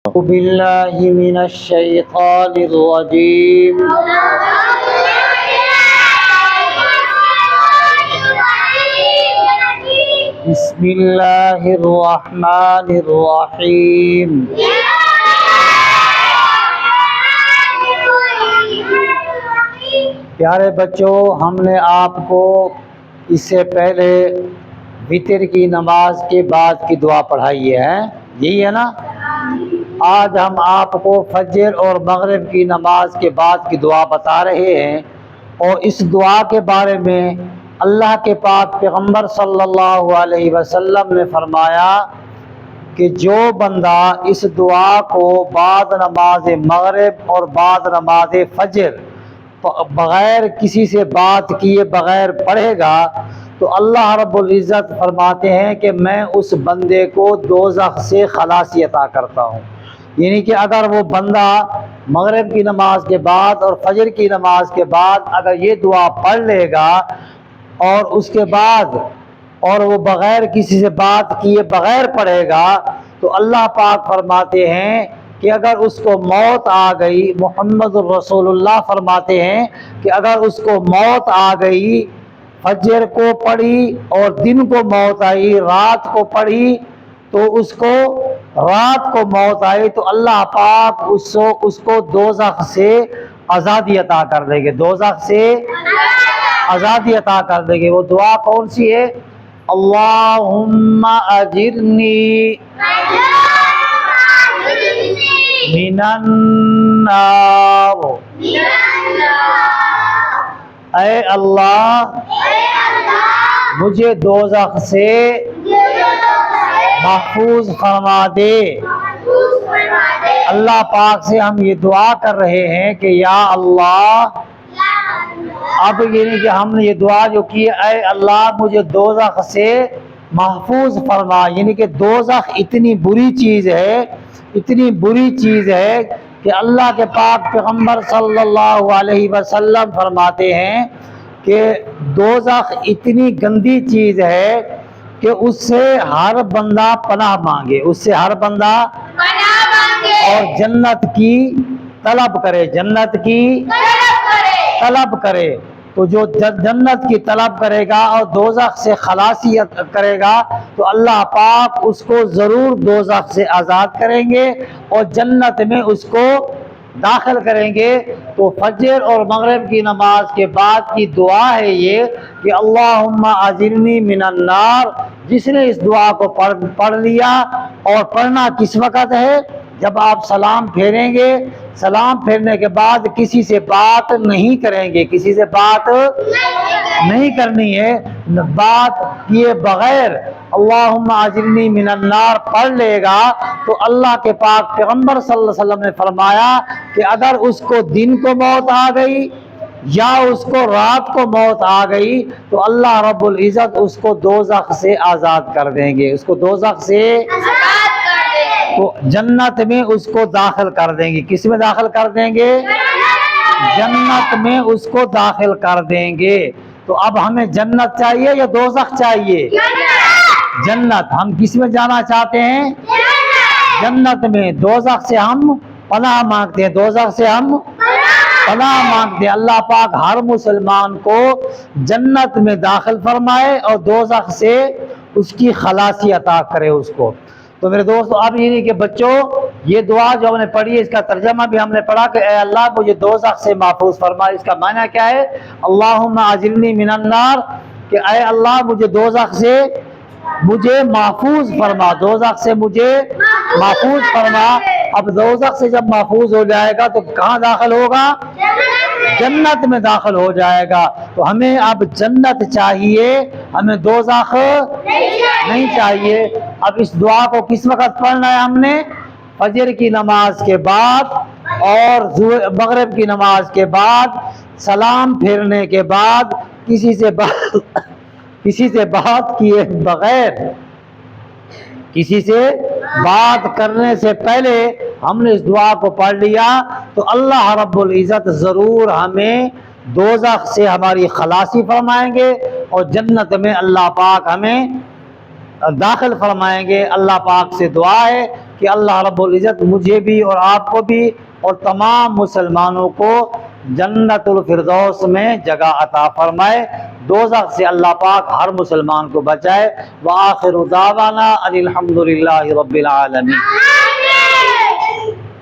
أعوذ بالله من الشيطان الرجيم بسم الله الرحمن الرحيم پیارے بچوں، ہم نے آپ کو اس سے پہلے وتر کی نماز کے بعد کی دعا پڑھائی ہے، یہی ہے نا؟ آج ہم آپ کو فجر اور مغرب کی نماز کے بعد کی دعا بتا رہے ہیں، اور اس دعا کے بارے میں اللہ کے پاک پیغمبر صلی اللہ علیہ وسلم نے فرمایا کہ جو بندہ اس دعا کو بعد نماز مغرب اور بعد نماز فجر بغیر کسی سے بات کیے بغیر پڑھے گا تو اللہ رب العزت فرماتے ہیں کہ میں اس بندے کو دوزخ سے خلاصی عطا کرتا ہوں۔ یعنی کہ اگر وہ بندہ مغرب کی نماز کے بعد اور فجر کی نماز کے بعد اگر یہ دعا پڑھ لے گا اور اس کے بعد اور وہ بغیر کسی سے بات کیے بغیر پڑھے گا تو اللہ پاک فرماتے ہیں کہ اگر اس کو موت آ گئی، محمد الرسول اللہ فرماتے ہیں کہ اگر اس کو موت آ گئی، فجر کو پڑھی اور دن کو موت آئی، رات کو پڑھی تو اس کو رات کو موت آئی تو اللہ پاک اس کو دوزخ سے آزادی عطا کر دیں گے، دوزخ سے آزادی عطا کر دیں گے۔ وہ دعا کون سی ہے؟ اللہم اجرنی من النار، اے اللہ مجھے دوزخ سے محفوظ فرما دے۔ اللہ پاک سے ہم یہ دعا کر رہے ہیں کہ یا اللہ، اب یعنی کہ ہم نے یہ دعا جو کی، اے اللہ مجھے دوزخ سے محفوظ فرما، یعنی کہ دوزخ اتنی بری چیز ہے، اتنی بری چیز ہے کہ اللہ کے پاک پیغمبر صلی اللہ علیہ وسلم فرماتے ہیں کہ دوزخ اتنی گندی چیز ہے کہ اس سے ہر بندہ پناہ مانگے، اس سے ہر بندہ پناہ مانگے اور جنت کی طلب کرے، جنت کی طلب کرے۔ تو جو جنت کی طلب کرے گا اور دوزخ سے خلاصی کرے گا تو اللہ پاک اس کو ضرور دوزخ سے آزاد کریں گے اور جنت میں اس کو داخل کریں گے۔ تو فجر اور مغرب کی نماز کے بعد کی دعا ہے یہ کہ اللہم اجرنی من النار۔ جس نے اس دعا کو پڑھ لیا، اور پڑھنا کس وقت ہے؟ جب آپ سلام پھیریں گے، سلام پھیرنے کے بعد کسی سے بات نہیں کریں گے، کسی سے بات نہیں کرنی ہے، بات کیے بغیر اللہم اجرنی من النار پڑھ لے گا تو اللہ کے پاک پیغمبر صلی اللہ علیہ وسلم نے فرمایا کہ اگر اس کو دن کو موت آ گئی یا اس کو رات کو موت آ گئی تو اللہ رب العزت اس کو دوزخ سے آزاد کر دیں گے، اس کو دوزخ سے تو جنت میں اس کو داخل کر دیں گے۔ کس میں داخل کر دیں گے؟ جنت میں اس کو داخل کر دیں گے۔ تو اب ہمیں جنت چاہیے یا دوزخ چاہیے؟ جنت۔ ہم کس میں جانا چاہتے ہیں؟ جنت میں۔ دوزخ سے ہم پناہ مانگتے ہیں، دوزخ سے ہم پناہ مانگتے ہیں۔ اللہ پاک ہر مسلمان کو جنت میں داخل فرمائے اور دوزخ سے اس کی خلاصی عطا کرے اس کو۔ تو میرے دوستو، اب یہ نہیں کہ بچوں یہ دعا جو ہم نے پڑھی ہے اس کا ترجمہ بھی ہم نے پڑھا کہ اے اللہ مجھے دوزخ سے محفوظ فرما۔ اس کا معنی کیا ہے؟ اللہم اجرنی من النار، کہ اے اللہ مجھے دوزخ سے مجھے محفوظ فرما، دوزخ سے مجھے محفوظ فرما۔ اب دوزخ سے جب محفوظ ہو جائے گا تو کہاں داخل ہوگا؟ جنت میں داخل ہو جائے گا۔ تو ہمیں اب جنت چاہیے، ہمیں دوزخ نہیں چاہیے۔ اب اس دعا کو کس وقت پڑھنا ہے ہم نے؟ فجر کی نماز کے بعد اور مغرب کی نماز کے بعد، سلام پھیرنے کے بعد، کسی سے بات کیے بغیر، کسی سے بات کرنے سے پہلے ہم نے اس دعا کو پڑھ لیا تو اللہ رب العزت ضرور ہمیں دوزخ سے ہماری خلاصی فرمائیں گے اور جنت میں اللہ پاک ہمیں داخل فرمائیں گے۔ اللہ پاک سے دعا ہے کہ اللہ رب العزت مجھے بھی اور آپ کو بھی اور تمام مسلمانوں کو جنت الفردوس میں جگہ عطا فرمائے، دوزخ سے اللہ پاک ہر مسلمان کو بچائے۔ وآخر دعوانا ان الحمد للہ رب العالمین۔